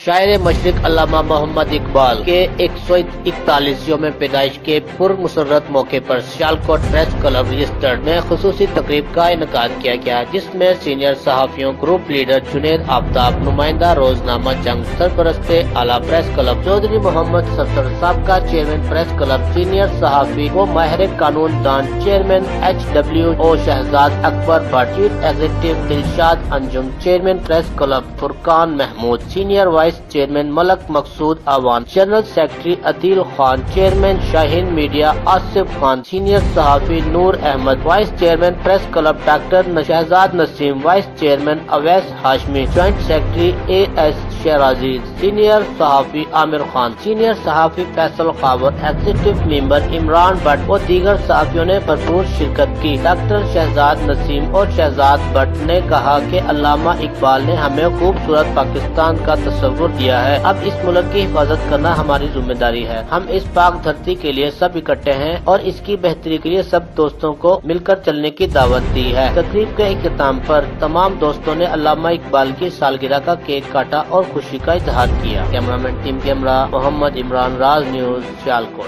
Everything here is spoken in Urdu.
شاعر مشرق علامہ محمد اقبال کے 141 یوم پیدائش کے پرمسرت موقع پر سیالکوٹ پریس کلب رجسٹرڈ میں خصوصی تقریب کا انعقاد کیا گیا، جس میں سینئر صحافیوں، گروپ لیڈر جنید آفتاب، نمائندہ روزنامہ جنگ، سرپرست اعلیٰ پریس کلب چودھری محمد ستر، سابقہ چیئرمین پریس کلب، سینئر صحافی و ماہر قانون دان chairman HWO Shahzad Akbar Butt, chief executive Dilshad Anjum, chairman press club Furqan Mahmood, senior vice chairman Malik Maqsood Awan, general secretary Adeel Khan, chairman Shaheen media Asif Khan, senior صحافی Noor Ahmed, vice chairman press club doctor Shahzad Naseem, vice chairman Awais Hashmi, joint secretary AS Shirazi, senior صحافی عامر خان، سینئر صحافی فیصل خاور، ایگزیکٹو ممبر عمران بٹ و دیگر صحافیوں نے بھرپور شرکت کی۔ ڈاکٹر شہزاد نسیم اور شہزاد بٹ نے کہا کہ علامہ اقبال نے ہمیں خوبصورت پاکستان کا تصور دیا ہے، اب اس ملک کی حفاظت کرنا ہماری ذمہ داری ہے۔ ہم اس پاک دھرتی کے لیے سب اکٹھے ہیں اور اس کی بہتری کے لیے سب دوستوں کو مل کر چلنے کی دعوت دی ہے۔ تقریب کے اختتام پر تمام دوستوں نے علامہ اقبال کی سالگرہ کا کیک کاٹا اور خوشی کا اظہار کیا۔ کیمرہ مین ٹیم کیمرہ محمد عمران، راز نیوز، سیالکوٹ۔